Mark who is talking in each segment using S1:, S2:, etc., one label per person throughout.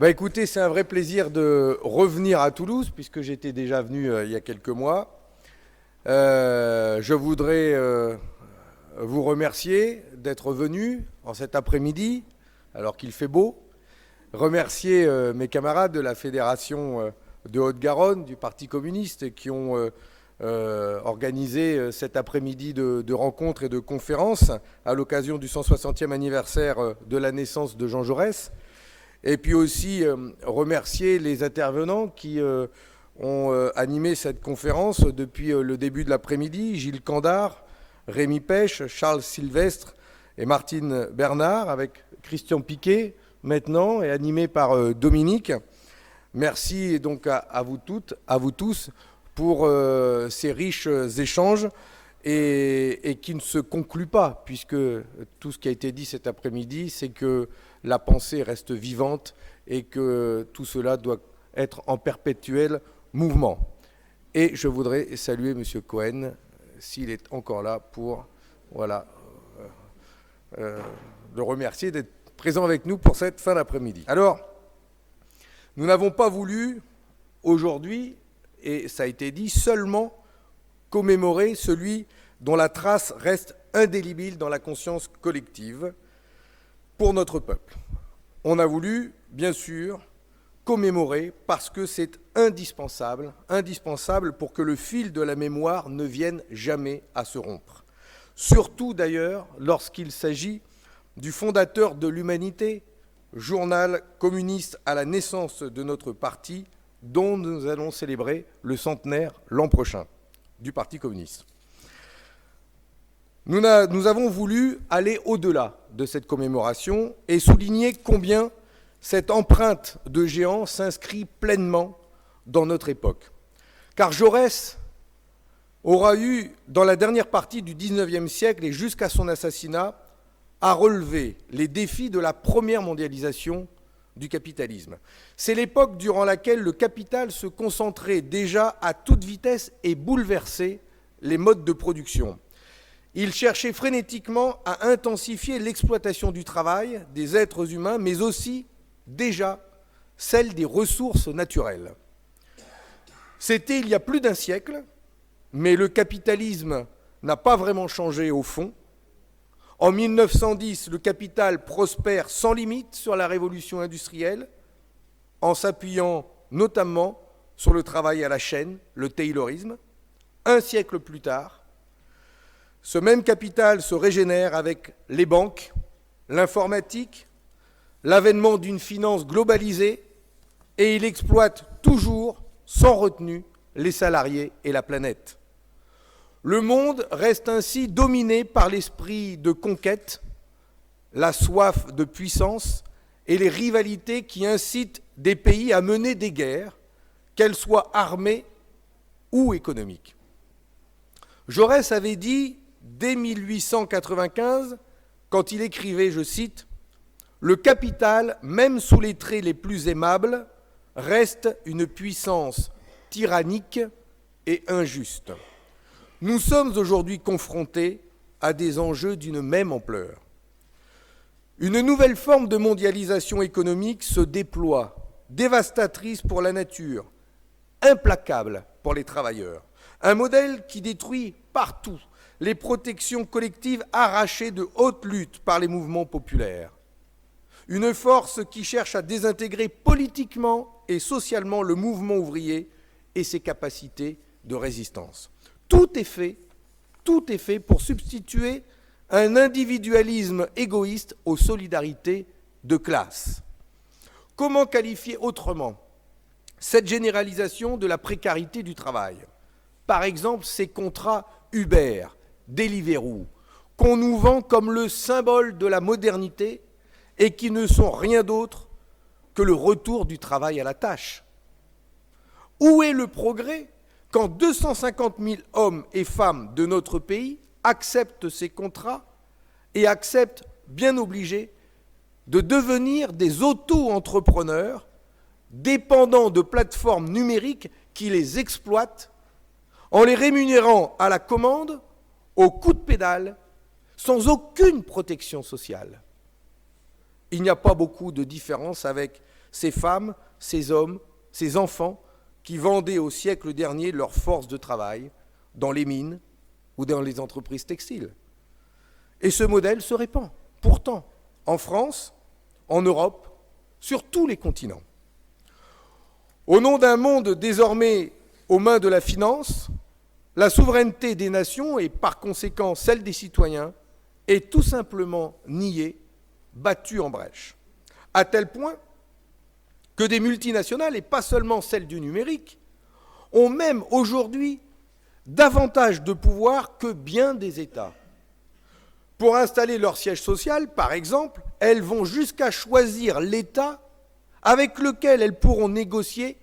S1: Écoutez, c'est un vrai plaisir de revenir à Toulouse, puisque j'étais déjà venu il y a quelques mois. Je voudrais vous remercier d'être venu en cet après-midi, alors qu'il fait beau. Remercier mes camarades de la Fédération de Haute-Garonne, du Parti communiste, qui ont organisé cet après-midi de rencontres et de conférences à l'occasion du 160e anniversaire de la naissance de Jean Jaurès. Et puis aussi remercier les intervenants qui ont animé cette conférence depuis le début de l'après-midi. Gilles Candard, Rémi Pêche, Charles Sylvestre et Martine Bernard, avec Christian Piquet maintenant, et animé par Dominique. Merci donc à vous toutes, à vous tous, pour ces riches échanges et qui ne se concluent pas, puisque tout ce qui a été dit cet après-midi, c'est que la pensée reste vivante et que tout cela doit être en perpétuel mouvement. Et je voudrais saluer M. Cohen, s'il est encore là, pour le remercier d'être présent avec nous pour cette fin d'après-midi. Alors, nous n'avons pas voulu aujourd'hui, et ça a été dit, seulement commémorer celui dont la trace reste indélébile dans la conscience collective pour notre peuple. On a voulu, bien sûr, commémorer parce que c'est indispensable pour que le fil de la mémoire ne vienne jamais à se rompre. Surtout d'ailleurs lorsqu'il s'agit du fondateur de l'Humanité, journal communiste à la naissance de notre parti, dont nous allons célébrer le centenaire l'an prochain, du Parti communiste. Nous avons voulu aller au-delà de cette commémoration et souligner combien cette empreinte de géant s'inscrit pleinement dans notre époque. Car Jaurès aura eu, dans la dernière partie du XIXe siècle et jusqu'à son assassinat, à relever les défis de la première mondialisation du capitalisme. C'est l'époque durant laquelle le capital se concentrait déjà à toute vitesse et bouleversait les modes de production. Il cherchait frénétiquement à intensifier l'exploitation du travail des êtres humains, mais aussi, déjà, celle des ressources naturelles. C'était il y a plus d'un siècle, mais le capitalisme n'a pas vraiment changé au fond. En 1910, le capital prospère sans limite sur la révolution industrielle, en s'appuyant notamment sur le travail à la chaîne, le taylorisme. Un siècle plus tard, ce même capital se régénère avec les banques, l'informatique, l'avènement d'une finance globalisée, et il exploite toujours, sans retenue, les salariés et la planète. Le monde reste ainsi dominé par l'esprit de conquête, la soif de puissance et les rivalités qui incitent des pays à mener des guerres, qu'elles soient armées ou économiques. Jaurès avait dit, dès 1895, quand il écrivait, je cite, « Le capital, même sous les traits les plus aimables, reste une puissance tyrannique et injuste. » Nous sommes aujourd'hui confrontés à des enjeux d'une même ampleur. Une nouvelle forme de mondialisation économique se déploie, dévastatrice pour la nature, implacable pour les travailleurs. Un modèle qui détruit partout les protections collectives arrachées de haute lutte par les mouvements populaires. Une force qui cherche à désintégrer politiquement et socialement le mouvement ouvrier et ses capacités de résistance. Tout est fait pour substituer un individualisme égoïste aux solidarités de classe. Comment qualifier autrement cette généralisation de la précarité du travail? Par exemple, ces contrats Uber, Deliveroo, qu'on nous vend comme le symbole de la modernité et qui ne sont rien d'autre que le retour du travail à la tâche. Où est le progrès quand 250 000 hommes et femmes de notre pays acceptent ces contrats et acceptent, bien obligés, de devenir des auto-entrepreneurs dépendants de plateformes numériques qui les exploitent en les rémunérant à la commande, au coup de pédale, sans aucune protection sociale. Il n'y a pas beaucoup de différence avec ces femmes, ces hommes, ces enfants qui vendaient au siècle dernier leur force de travail dans les mines ou dans les entreprises textiles. Et ce modèle se répand, pourtant, en France, en Europe, sur tous les continents. Au nom d'un monde désormais aux mains de la finance, la souveraineté des nations et par conséquent celle des citoyens est tout simplement niée, battue en brèche, à tel point que des multinationales, et pas seulement celles du numérique, ont même aujourd'hui davantage de pouvoir que bien des États. Pour installer leur siège social, par exemple, elles vont jusqu'à choisir l'État avec lequel elles pourront négocier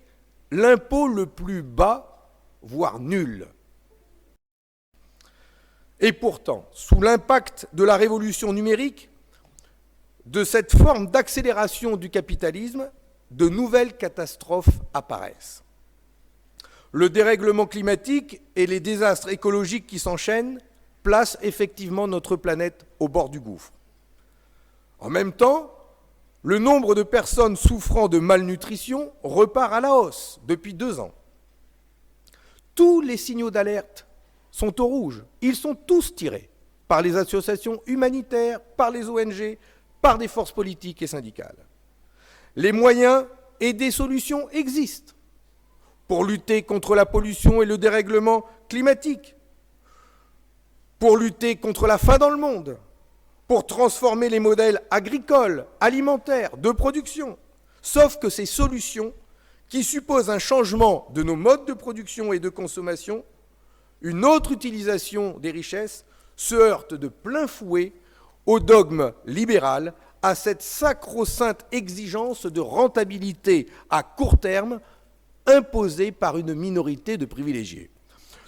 S1: l'impôt le plus bas, voire nul. Et pourtant, sous l'impact de la révolution numérique, de cette forme d'accélération du capitalisme, de nouvelles catastrophes apparaissent. Le dérèglement climatique et les désastres écologiques qui s'enchaînent placent effectivement notre planète au bord du gouffre. En même temps, le nombre de personnes souffrant de malnutrition repart à la hausse depuis 2 ans. Tous les signaux d'alerte sont au rouge. Ils sont tous tirés par les associations humanitaires, par les ONG, par des forces politiques et syndicales. Les moyens et des solutions existent pour lutter contre la pollution et le dérèglement climatique, pour lutter contre la faim dans le monde, pour transformer les modèles agricoles, alimentaires, de production. Sauf que ces solutions, qui supposent un changement de nos modes de production et de consommation, une autre utilisation des richesses, se heurtent de plein fouet au dogme libéral, à cette sacro-sainte exigence de rentabilité à court terme imposée par une minorité de privilégiés.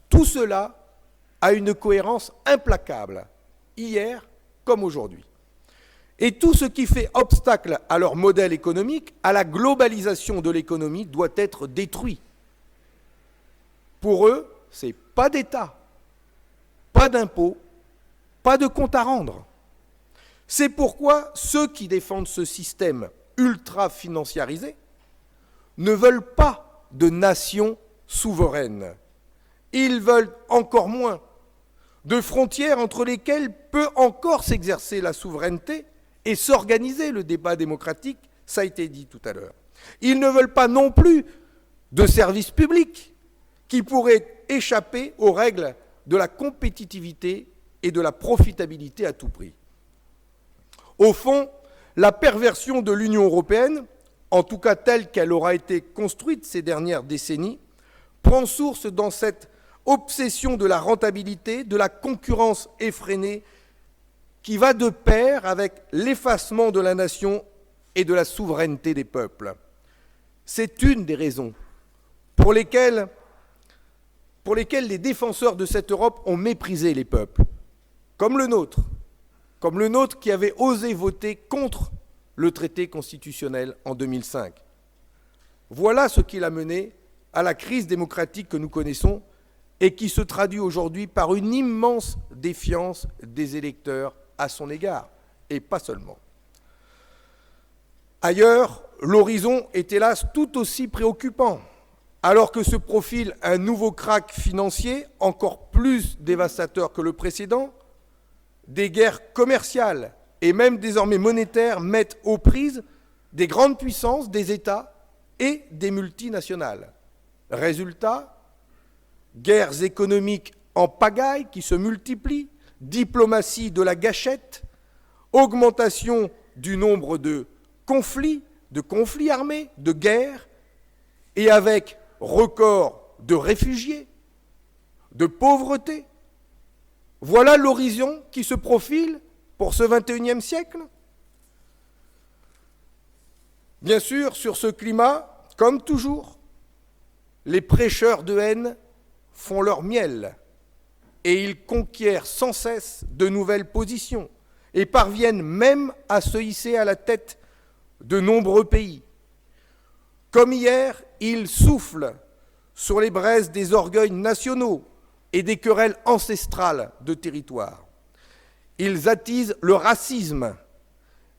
S1: Tout cela a une cohérence implacable, hier comme aujourd'hui. Et tout ce qui fait obstacle à leur modèle économique, à la globalisation de l'économie, doit être détruit. Pour eux, c'est pas d'État, pas d'impôts, pas de compte à rendre. C'est pourquoi ceux qui défendent ce système ultra-financiarisé ne veulent pas de nation souveraine. Ils veulent encore moins de frontières entre lesquelles peut encore s'exercer la souveraineté et s'organiser le débat démocratique, ça a été dit tout à l'heure. Ils ne veulent pas non plus de services publics qui pourraient échapper aux règles de la compétitivité et de la profitabilité à tout prix. Au fond, la perversion de l'Union européenne, en tout cas telle qu'elle aura été construite ces dernières décennies, prend source dans cette obsession de la rentabilité, de la concurrence effrénée, qui va de pair avec l'effacement de la nation et de la souveraineté des peuples. C'est une des raisons pour lesquelles les défenseurs de cette Europe ont méprisé les peuples, comme le nôtre qui avait osé voter contre le traité constitutionnel en 2005. Voilà ce qui l'a mené à la crise démocratique que nous connaissons et qui se traduit aujourd'hui par une immense défiance des électeurs à son égard, et pas seulement. Ailleurs, l'horizon est hélas tout aussi préoccupant, alors que se profile un nouveau krach financier encore plus dévastateur que le précédent. Des guerres commerciales et même désormais monétaires mettent aux prises des grandes puissances, des États et des multinationales. Résultat, guerres économiques en pagaille qui se multiplient, diplomatie de la gâchette, augmentation du nombre de conflits armés, de guerres, et avec record de réfugiés, de pauvreté. Voilà l'horizon qui se profile pour ce XXIe siècle. Bien sûr, sur ce climat, comme toujours, les prêcheurs de haine font leur miel et ils conquièrent sans cesse de nouvelles positions et parviennent même à se hisser à la tête de nombreux pays. Comme hier, ils soufflent sur les braises des orgueils nationaux et des querelles ancestrales de territoire. Ils attisent le racisme,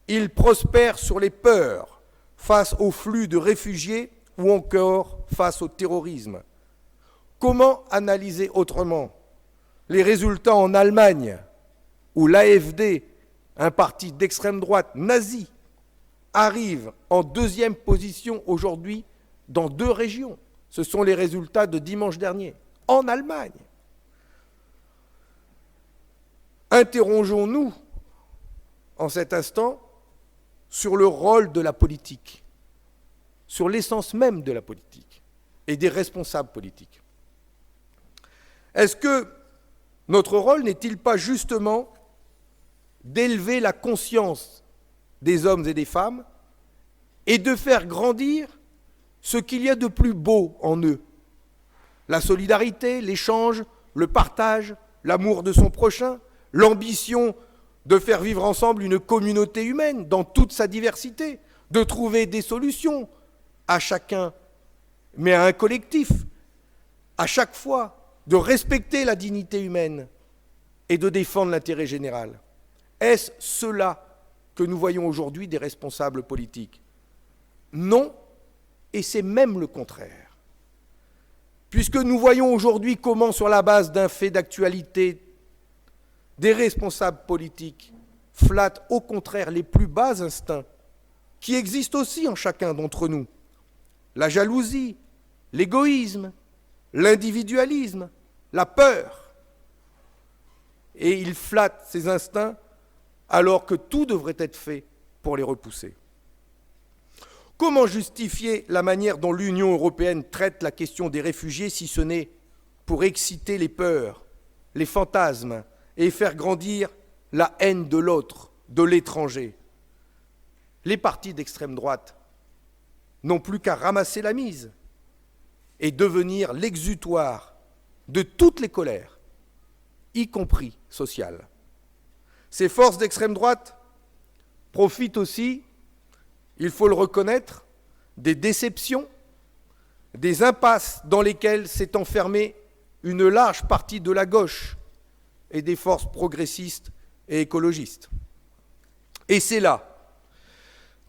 S1: ils prospèrent sur les peurs, face au flux de réfugiés ou encore face au terrorisme? Comment analyser autrement les résultats en Allemagne, où l'AfD, un parti d'extrême droite nazi, arrive en deuxième position aujourd'hui dans 2 régions? Ce sont les résultats de dimanche dernier, en Allemagne. Interrogeons-nous en cet instant sur le rôle de la politique, sur l'essence même de la politique et des responsables politiques. Est-ce que notre rôle n'est-il pas justement d'élever la conscience des hommes et des femmes et de faire grandir ce qu'il y a de plus beau en eux? La solidarité, l'échange, le partage, l'amour de son prochain, l'ambition de faire vivre ensemble une communauté humaine dans toute sa diversité, de trouver des solutions à chacun, mais à un collectif, à chaque fois, de respecter la dignité humaine et de défendre l'intérêt général. Est-ce cela que nous voyons aujourd'hui des responsables politiques? Non, et c'est même le contraire. Puisque nous voyons aujourd'hui comment, sur la base d'un fait d'actualité, des responsables politiques flattent au contraire les plus bas instincts qui existent aussi en chacun d'entre nous. La jalousie, l'égoïsme, l'individualisme, la peur. Et ils flattent ces instincts alors que tout devrait être fait pour les repousser. Comment justifier la manière dont l'Union européenne traite la question des réfugiés si ce n'est pour exciter les peurs, les fantasmes et faire grandir la haine de l'autre, de l'étranger? Les partis d'extrême droite n'ont plus qu'à ramasser la mise et devenir l'exutoire de toutes les colères, y compris sociales. Ces forces d'extrême droite profitent aussi, il faut le reconnaître, des déceptions, des impasses dans lesquelles s'est enfermée une large partie de la gauche et des forces progressistes et écologistes. Et c'est là,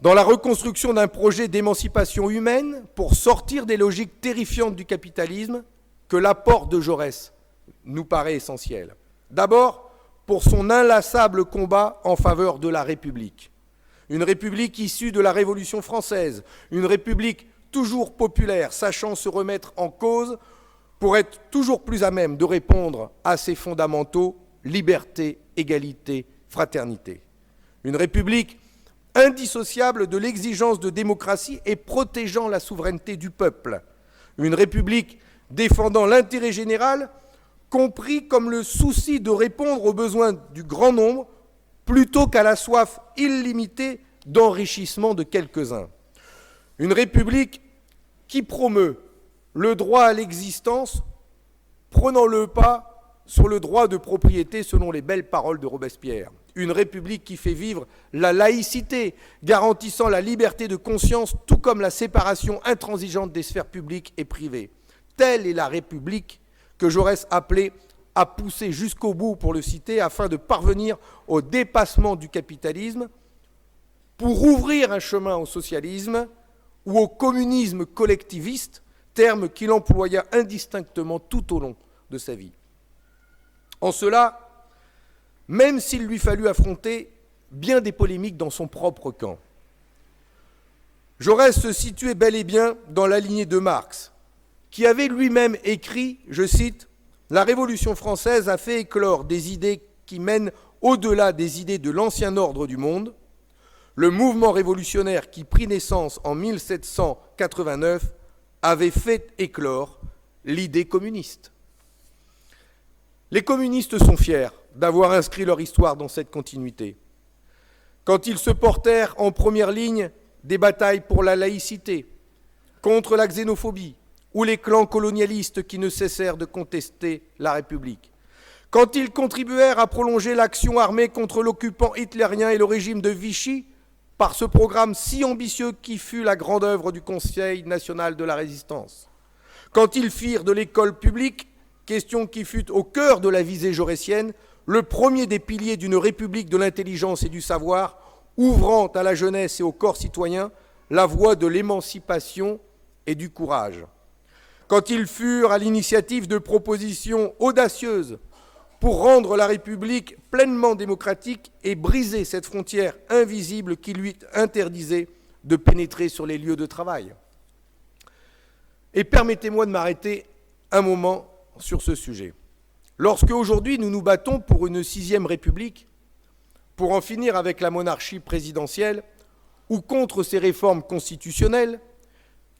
S1: dans la reconstruction d'un projet d'émancipation humaine pour sortir des logiques terrifiantes du capitalisme, que l'apport de Jaurès nous paraît essentiel. D'abord, pour son inlassable combat en faveur de la République. Une République issue de la Révolution française, une République toujours populaire, sachant se remettre en cause pour être toujours plus à même de répondre à ses fondamentaux, liberté, égalité, fraternité. Une République indissociable de l'exigence de démocratie et protégeant la souveraineté du peuple. Une République défendant l'intérêt général, compris comme le souci de répondre aux besoins du grand nombre, plutôt qu'à la soif illimitée d'enrichissement de quelques-uns. Une République qui promeut le droit à l'existence, prenant le pas sur le droit de propriété selon les belles paroles de Robespierre. Une République qui fait vivre la laïcité, garantissant la liberté de conscience, tout comme la séparation intransigeante des sphères publiques et privées. Telle est la République que Jaurès appelait à pousser jusqu'au bout, pour le citer, afin de parvenir au dépassement du capitalisme, pour ouvrir un chemin au socialisme ou au communisme collectiviste, terme qu'il employa indistinctement tout au long de sa vie. En cela, même s'il lui fallut affronter bien des polémiques dans son propre camp, Jaurès se situait bel et bien dans la lignée de Marx, qui avait lui-même écrit, je cite, « La Révolution française a fait éclore des idées qui mènent au-delà des idées de l'ancien ordre du monde. Le mouvement révolutionnaire qui prit naissance en 1789 avait fait éclore l'idée communiste. » Les communistes sont fiers d'avoir inscrit leur histoire dans cette continuité. Quand ils se portèrent en première ligne des batailles pour la laïcité, contre la xénophobie, ou les clans colonialistes qui ne cessèrent de contester la République, quand ils contribuèrent à prolonger l'action armée contre l'occupant hitlérien et le régime de Vichy par ce programme si ambitieux qui fut la grande œuvre du Conseil national de la Résistance, quand ils firent de l'école publique, question qui fut au cœur de la visée jaurétienne, le premier des piliers d'une république de l'intelligence et du savoir, ouvrant à la jeunesse et au corps citoyen la voie de l'émancipation et du courage. Quand ils furent à l'initiative de propositions audacieuses pour rendre la République pleinement démocratique et briser cette frontière invisible qui lui interdisait de pénétrer sur les lieux de travail. Et permettez-moi de m'arrêter un moment sur ce sujet. Lorsque aujourd'hui nous nous battons pour une 6e République, pour en finir avec la monarchie présidentielle, ou contre ces réformes constitutionnelles,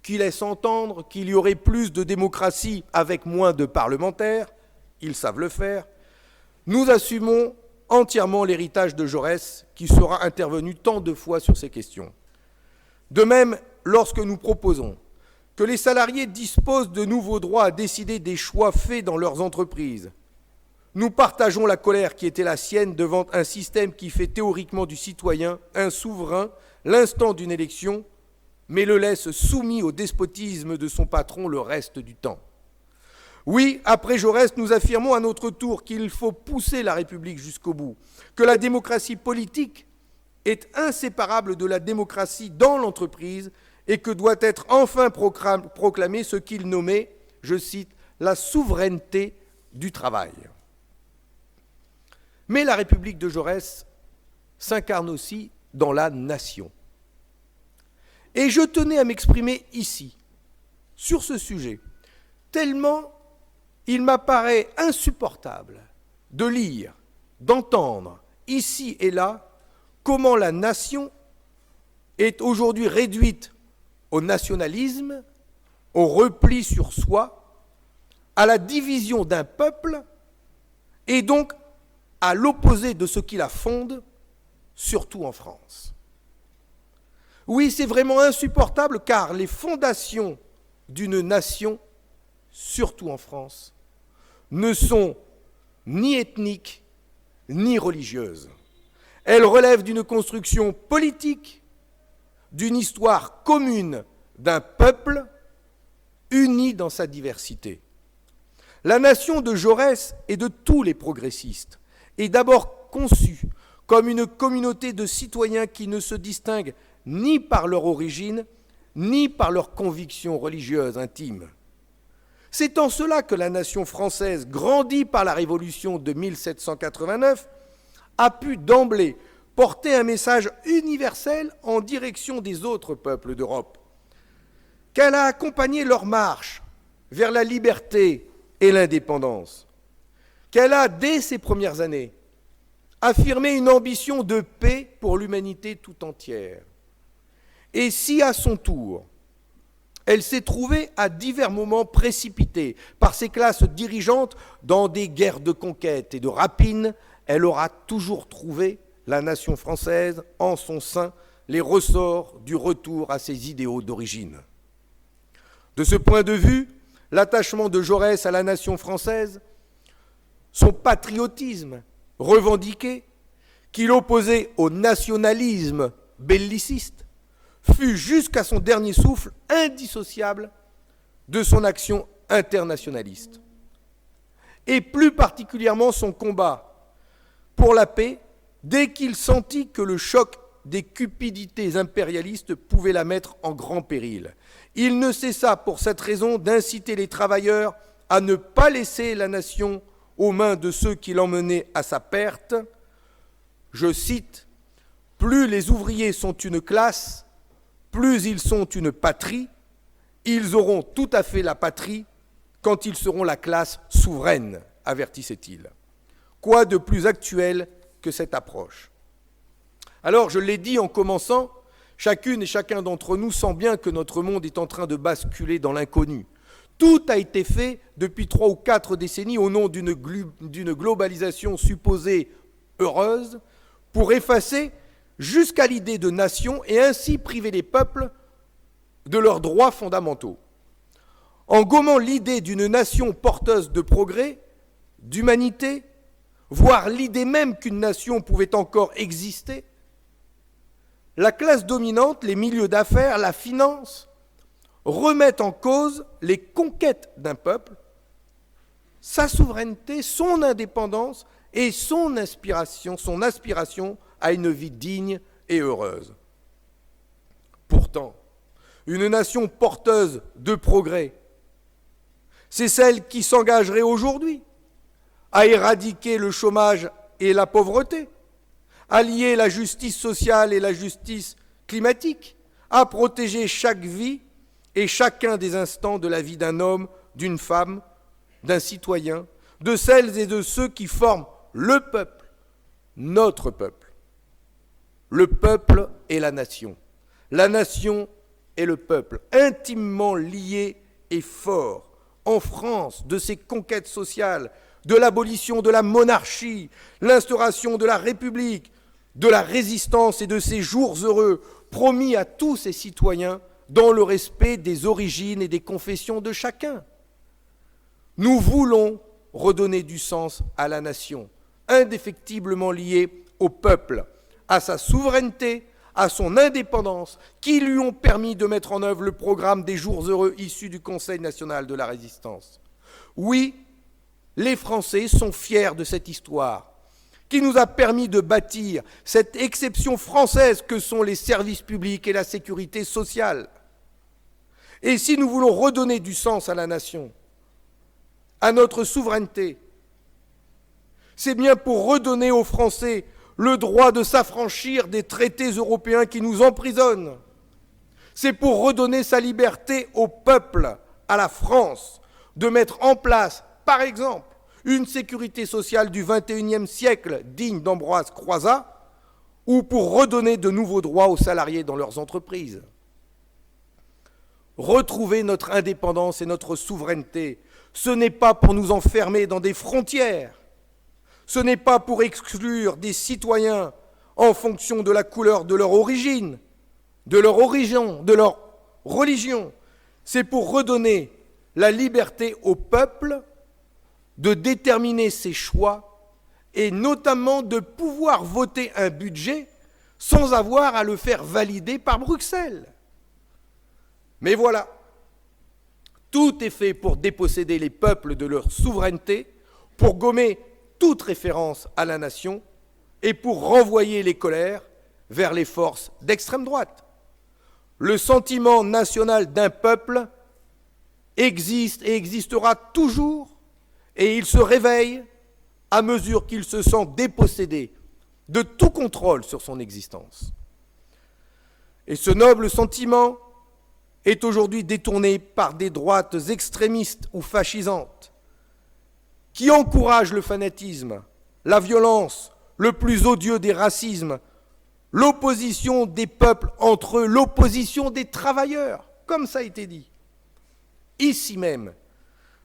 S1: qui laissent entendre qu'il y aurait plus de démocratie avec moins de parlementaires, ils savent le faire, nous assumons entièrement l'héritage de Jaurès, qui sera intervenu tant de fois sur ces questions. De même, lorsque nous proposons que les salariés disposent de nouveaux droits à décider des choix faits dans leurs entreprises, nous partageons la colère qui était la sienne devant un système qui fait théoriquement du citoyen un souverain l'instant d'une élection, mais le laisse soumis au despotisme de son patron le reste du temps. Oui, après Jaurès, nous affirmons à notre tour qu'il faut pousser la République jusqu'au bout, que la démocratie politique est inséparable de la démocratie dans l'entreprise et que doit être enfin proclamé ce qu'il nommait, je cite, la souveraineté du travail. Mais la République de Jaurès s'incarne aussi dans la nation. Et je tenais à m'exprimer ici, sur ce sujet, tellement il m'apparaît insupportable de lire, d'entendre, ici et là, comment la nation est aujourd'hui réduite au nationalisme, au repli sur soi, à la division d'un peuple, et donc à l'opposé de ce qui la fonde, surtout en France. Oui, c'est vraiment insupportable car les fondations d'une nation, surtout en France, ne sont ni ethniques ni religieuses. Elles relèvent d'une construction politique, d'une histoire commune d'un peuple uni dans sa diversité. La nation de Jaurès et de tous les progressistes est d'abord conçue comme une communauté de citoyens qui ne se distinguent ni par leur origine, ni par leurs convictions religieuses intimes. C'est en cela que la nation française, grandie par la Révolution de 1789, a pu d'emblée porter un message universel en direction des autres peuples d'Europe, qu'elle a accompagné leur marche vers la liberté et l'indépendance, qu'elle a, dès ses premières années, affirmé une ambition de paix pour l'humanité tout entière. Et si, à son tour, elle s'est trouvée à divers moments précipitée par ses classes dirigeantes dans des guerres de conquête et de rapine, elle aura toujours trouvé, la nation française, en son sein, les ressorts du retour à ses idéaux d'origine. De ce point de vue, l'attachement de Jaurès à la nation française, son patriotisme revendiqué, qu'il opposait au nationalisme belliciste, fut jusqu'à son dernier souffle indissociable de son action internationaliste. Et plus particulièrement son combat pour la paix, dès qu'il sentit que le choc des cupidités impérialistes pouvait la mettre en grand péril. Il ne cessa pour cette raison d'inciter les travailleurs à ne pas laisser la nation aux mains de ceux qui l'emmenaient à sa perte. Je cite, « Plus les ouvriers sont une classe, plus ils sont une patrie, ils auront tout à fait la patrie quand ils seront la classe souveraine, avertissait-il. Quoi de plus actuel que cette approche ? Alors, je l'ai dit en commençant, chacune et chacun d'entre nous sent bien que notre monde est en train de basculer dans l'inconnu. Tout a été fait depuis 3 ou 4 décennies au nom d'une globalisation supposée heureuse pour effacer jusqu'à l'idée de nation et ainsi priver les peuples de leurs droits fondamentaux. En gommant l'idée d'une nation porteuse de progrès, d'humanité, voire l'idée même qu'une nation pouvait encore exister, la classe dominante, les milieux d'affaires, la finance, remettent en cause les conquêtes d'un peuple, sa souveraineté, son indépendance et son aspiration à une vie digne et heureuse. Pourtant, une nation porteuse de progrès. C'est celle qui s'engagerait aujourd'hui à éradiquer le chômage et la pauvreté, à lier la justice sociale et la justice climatique, à protéger chaque vie et chacun des instants de la vie d'un homme, d'une femme, d'un citoyen, de celles et de ceux qui forment le peuple, notre peuple. Le peuple et la nation et le peuple, intimement liés et forts, en France, de ses conquêtes sociales, de l'abolition de la monarchie, l'instauration de la République, de la résistance et de ces jours heureux promis à tous ses citoyens dans le respect des origines et des confessions de chacun. Nous voulons redonner du sens à la nation, indéfectiblement liée au peuple, à sa souveraineté, à son indépendance, qui lui ont permis de mettre en œuvre le programme des jours heureux issus du Conseil national de la résistance. Oui, les Français sont fiers de cette histoire, qui nous a permis de bâtir cette exception française que sont les services publics et la sécurité sociale. Et si nous voulons redonner du sens à la nation, à notre souveraineté, c'est bien pour redonner aux Français le droit de s'affranchir des traités européens qui nous emprisonnent. C'est pour redonner sa liberté au peuple, à la France, de mettre en place, par exemple, une sécurité sociale du XXIe siècle digne d'Ambroise Croizat, ou pour redonner de nouveaux droits aux salariés dans leurs entreprises. Retrouver notre indépendance et notre souveraineté, ce n'est pas pour nous enfermer dans des frontières, ce n'est pas pour exclure des citoyens en fonction de la couleur de leur origine, de leur religion. C'est pour redonner la liberté au peuple de déterminer ses choix et notamment de pouvoir voter un budget sans avoir à le faire valider par Bruxelles. Mais voilà, tout est fait pour déposséder les peuples de leur souveraineté, pour gommer toute référence à la nation et pour renvoyer les colères vers les forces d'extrême droite. Le sentiment national d'un peuple existe et existera toujours, et il se réveille à mesure qu'il se sent dépossédé de tout contrôle sur son existence. Et ce noble sentiment est aujourd'hui détourné par des droites extrémistes ou fascisantes qui encouragent le fanatisme, la violence, le plus odieux des racismes, l'opposition des peuples entre eux, l'opposition des travailleurs, comme ça a été dit. Ici même,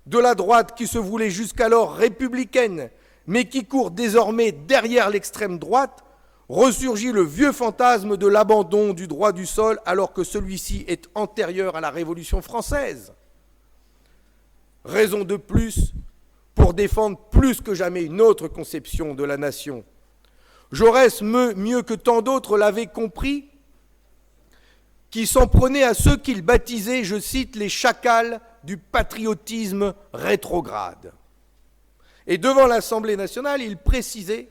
S1: de la droite qui se voulait jusqu'alors républicaine, mais qui court désormais derrière l'extrême droite, ressurgit le vieux fantasme de l'abandon du droit du sol alors que celui-ci est antérieur à la Révolution française. Raison de plus pour défendre plus que jamais une autre conception de la nation. Jaurès, mieux que tant d'autres, l'avait compris, qui s'en prenait à ceux qu'il baptisait, je cite, les chacals du patriotisme rétrograde. Et devant l'Assemblée nationale, il précisait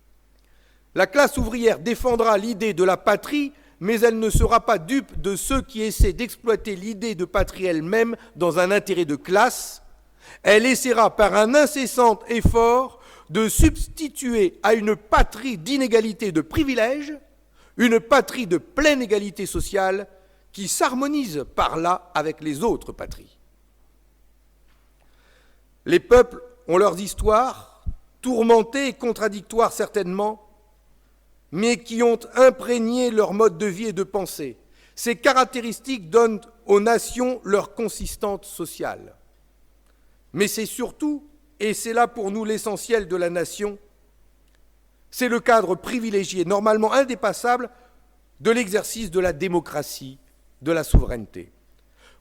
S1: « La classe ouvrière défendra l'idée de la patrie, mais elle ne sera pas dupe de ceux qui essaient d'exploiter l'idée de patrie elle-même dans un intérêt de classe. Elle essaiera par un incessant effort de substituer à une patrie d'inégalité de privilèges une patrie de pleine égalité sociale qui s'harmonise par là avec les autres patries. » Les peuples ont leurs histoires, tourmentées et contradictoires certainement, mais qui ont imprégné leur mode de vie et de pensée. Ces caractéristiques donnent aux nations leur consistance sociale. Mais c'est surtout, et c'est là pour nous l'essentiel de la nation, c'est le cadre privilégié, normalement indépassable, de l'exercice de la démocratie, de la souveraineté.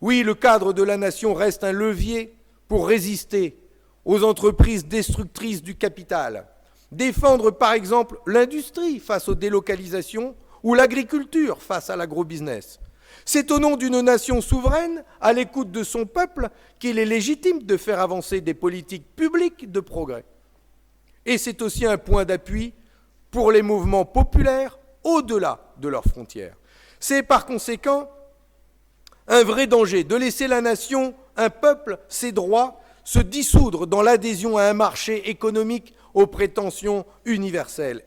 S1: Oui, le cadre de la nation reste un levier pour résister aux entreprises destructrices du capital, défendre par exemple l'industrie face aux délocalisations ou l'agriculture face à l'agrobusiness. C'est au nom d'une nation souveraine, à l'écoute de son peuple, qu'il est légitime de faire avancer des politiques publiques de progrès. Et c'est aussi un point d'appui pour les mouvements populaires au-delà de leurs frontières. C'est par conséquent un vrai danger de laisser la nation, un peuple, ses droits, se dissoudre dans l'adhésion à un marché économique aux prétentions universelles.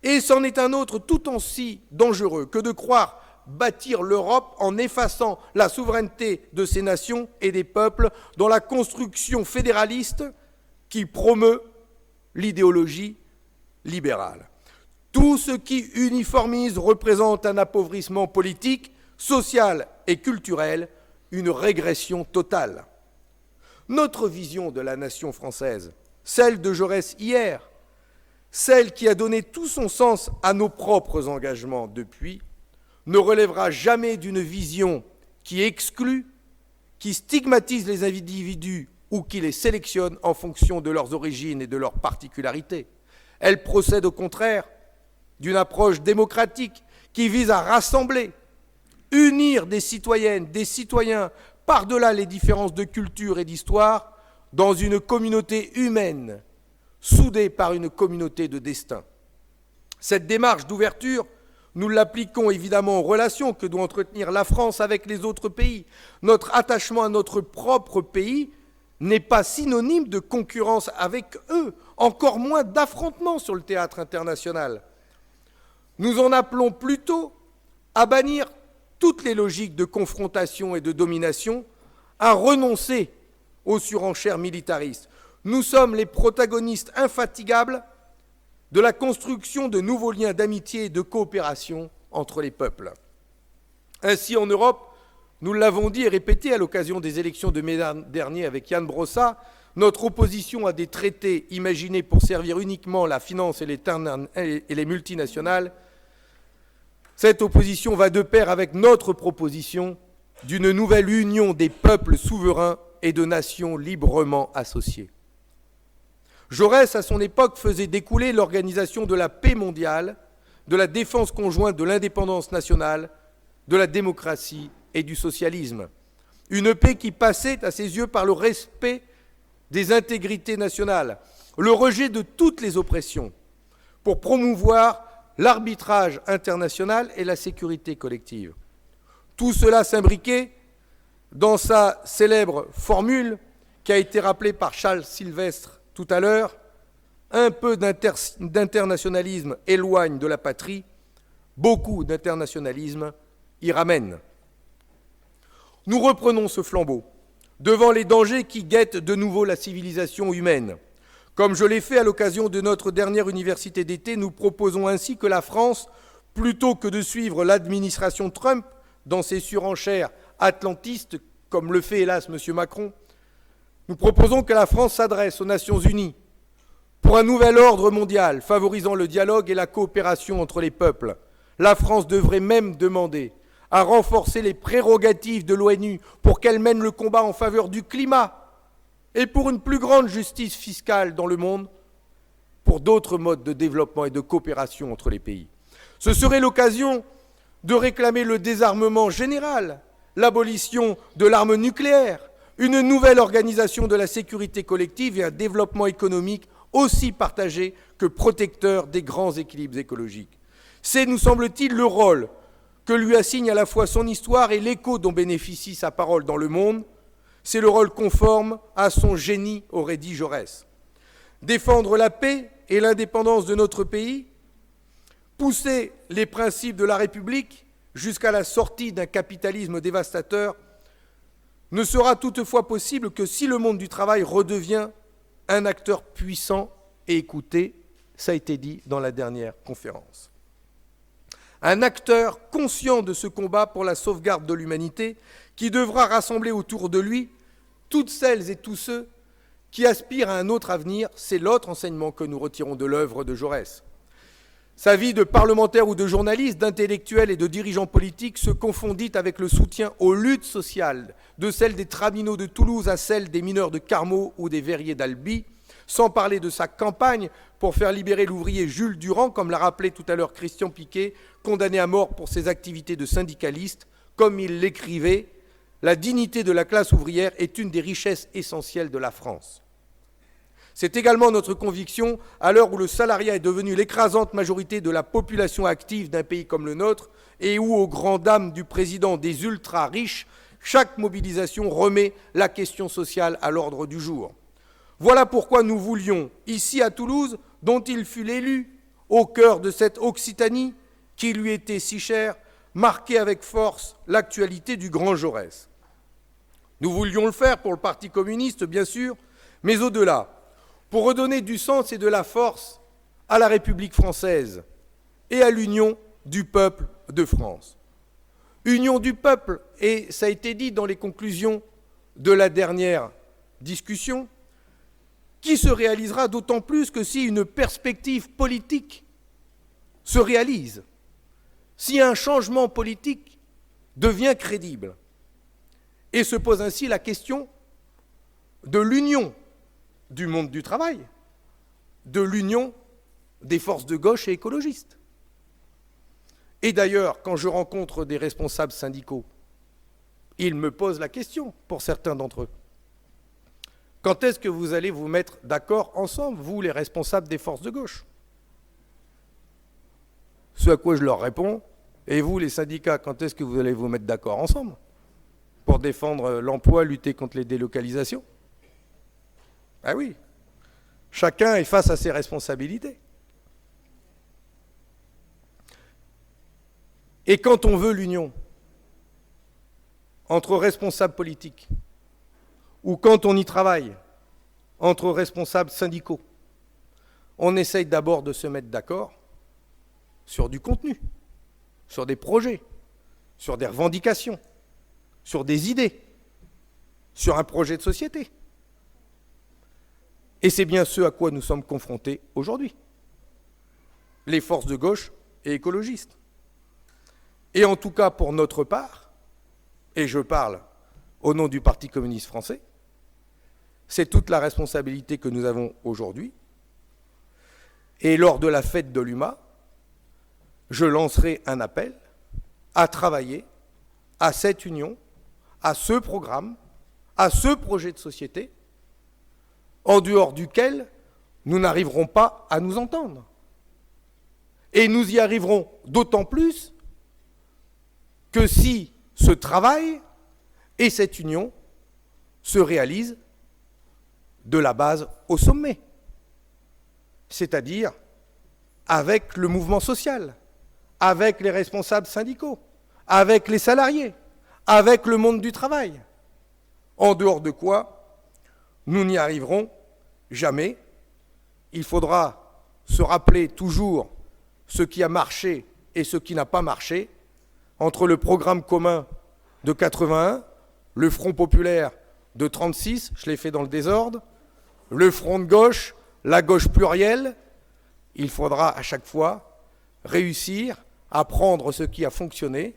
S1: Et c'en est un autre tout aussi dangereux que de croire bâtir l'Europe en effaçant la souveraineté de ces nations et des peuples dans la construction fédéraliste qui promeut l'idéologie libérale. Tout ce qui uniformise représente un appauvrissement politique, social et culturel, une régression totale. Notre vision de la nation française, celle de Jaurès hier, celle qui a donné tout son sens à nos propres engagements depuis, ne relèvera jamais d'une vision qui exclut, qui stigmatise les individus ou qui les sélectionne en fonction de leurs origines et de leurs particularités. Elle procède au contraire d'une approche démocratique qui vise à rassembler, unir des citoyennes, des citoyens, par-delà les différences de culture et d'histoire, dans une communauté humaine, soudée par une communauté de destin. Cette démarche d'ouverture, nous l'appliquons évidemment aux relations que doit entretenir la France avec les autres pays. Notre attachement à notre propre pays n'est pas synonyme de concurrence avec eux, encore moins d'affrontement sur le théâtre international. Nous en appelons plutôt à bannir toutes les logiques de confrontation et de domination, à renoncer aux surenchères militaristes. Nous sommes les protagonistes infatigables de la construction de nouveaux liens d'amitié et de coopération entre les peuples. Ainsi, en Europe, nous l'avons dit et répété à l'occasion des élections de mai dernier avec Yann Brossa, notre opposition à des traités imaginés pour servir uniquement la finance et les multinationales, cette opposition va de pair avec notre proposition d'une nouvelle union des peuples souverains et de nations librement associées. Jaurès, à son époque, faisait découler l'organisation de la paix mondiale, de la défense conjointe de l'indépendance nationale, de la démocratie et du socialisme. Une paix qui passait à ses yeux par le respect des intégrités nationales, le rejet de toutes les oppressions, pour promouvoir l'arbitrage international et la sécurité collective. Tout cela s'imbriquait dans sa célèbre formule qui a été rappelée par Charles Sylvestre tout à l'heure, un peu d'internationalisme éloigne de la patrie, beaucoup d'internationalisme y ramène. Nous reprenons ce flambeau devant les dangers qui guettent de nouveau la civilisation humaine. Comme je l'ai fait à l'occasion de notre dernière université d'été, nous proposons ainsi que la France, plutôt que de suivre l'administration Trump dans ses surenchères atlantistes, comme le fait hélas M. Macron, nous proposons que la France s'adresse aux Nations Unies pour un nouvel ordre mondial favorisant le dialogue et la coopération entre les peuples. La France devrait même demander à renforcer les prérogatives de l'ONU pour qu'elle mène le combat en faveur du climat et pour une plus grande justice fiscale dans le monde, pour d'autres modes de développement et de coopération entre les pays. Ce serait l'occasion de réclamer le désarmement général, l'abolition de l'arme nucléaire, une nouvelle organisation de la sécurité collective et un développement économique aussi partagé que protecteur des grands équilibres écologiques. C'est, nous semble-t-il, le rôle que lui assigne à la fois son histoire et l'écho dont bénéficie sa parole dans le monde. C'est le rôle conforme à son génie, aurait dit Jaurès. Défendre la paix et l'indépendance de notre pays, pousser les principes de la République jusqu'à la sortie d'un capitalisme dévastateur, ne sera toutefois possible que si le monde du travail redevient un acteur puissant et écouté, ça a été dit dans la dernière conférence. Un acteur conscient de ce combat pour la sauvegarde de l'humanité qui devra rassembler autour de lui toutes celles et tous ceux qui aspirent à un autre avenir. C'est l'autre enseignement que nous retirons de l'œuvre de Jaurès. Sa vie de parlementaire ou de journaliste, d'intellectuel et de dirigeant politique se confondit avec le soutien aux luttes sociales, de celles des Traminots de Toulouse à celles des mineurs de Carmaux ou des verriers d'Albi, sans parler de sa campagne pour faire libérer l'ouvrier Jules Durand, comme l'a rappelé tout à l'heure Christian Piquet, condamné à mort pour ses activités de syndicaliste. Comme il l'écrivait, la dignité de la classe ouvrière est une des richesses essentielles de la France. C'est également notre conviction, à l'heure où le salariat est devenu l'écrasante majorité de la population active d'un pays comme le nôtre et où, aux grandes dames du président des ultra-riches, Chaque mobilisation remet la question sociale à l'ordre du jour. Voilà pourquoi nous voulions, ici à Toulouse, dont il fut l'élu, au cœur de cette Occitanie qui lui était si chère, marquer avec force l'actualité du grand Jaurès. Nous voulions le faire pour le Parti communiste, bien sûr, mais au-delà, pour redonner du sens et de la force à la République française et à l'union du peuple de France. Union du peuple, et ça a été dit dans les conclusions de la dernière discussion, qui se réalisera d'autant plus que si une perspective politique se réalise, si un changement politique devient crédible, et se pose ainsi la question de l'union du monde du travail, de l'union des forces de gauche et écologistes. Et d'ailleurs, quand je rencontre des responsables syndicaux, ils me posent la question, pour certains d'entre eux. Quand est-ce que vous allez vous mettre d'accord ensemble, vous, les responsables des forces de gauche? Ce à quoi je leur réponds, et vous, les syndicats, quand est-ce que vous allez vous mettre d'accord ensemble pour défendre l'emploi, lutter contre les délocalisations? Ah oui, chacun est face à ses responsabilités. Et quand on veut l'union entre responsables politiques, ou quand on y travaille entre responsables syndicaux, on essaye d'abord de se mettre d'accord sur du contenu, sur des projets, sur des revendications, sur des idées, sur un projet de société. Et c'est bien ce à quoi nous sommes confrontés aujourd'hui, les forces de gauche et écologistes. Et en tout cas, pour notre part, et je parle au nom du Parti communiste français, c'est toute la responsabilité que nous avons aujourd'hui. Et lors de la fête de l'UMA, je lancerai un appel à travailler à cette union, à ce programme, à ce projet de société, en dehors duquel nous n'arriverons pas à nous entendre. Et nous y arriverons d'autant plus que si ce travail et cette union se réalisent de la base au sommet, c'est-à-dire avec le mouvement social, avec les responsables syndicaux, avec les salariés, avec le monde du travail, en dehors de quoi nous n'y arriverons jamais. Il faudra se rappeler toujours ce qui a marché et ce qui n'a pas marché entre le programme commun de 81, le Front populaire de 36, je l'ai fait dans le désordre, le Front de gauche, la gauche plurielle. Il faudra à chaque fois réussir à prendre ce qui a fonctionné,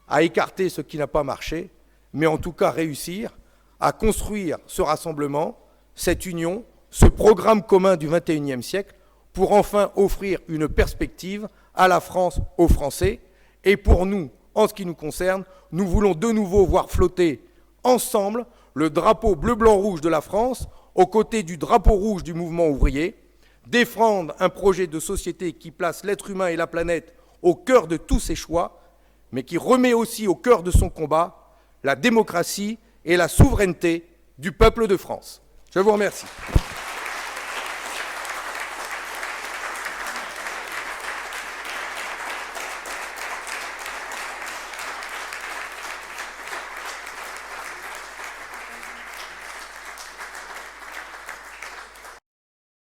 S1: à écarter ce qui n'a pas marché, mais en tout cas réussir à construire ce rassemblement, cette union, ce programme commun du XXIe siècle, pour enfin offrir une perspective à la France, aux Français. Et pour nous, en ce qui nous concerne, nous voulons de nouveau voir flotter ensemble le drapeau bleu-blanc-rouge de la France, aux côtés du drapeau rouge du mouvement ouvrier, défendre un projet de société qui place l'être humain et la planète au cœur de tous ses choix, mais qui remet aussi au cœur de son combat la démocratie et la souveraineté du peuple de France. Je vous remercie.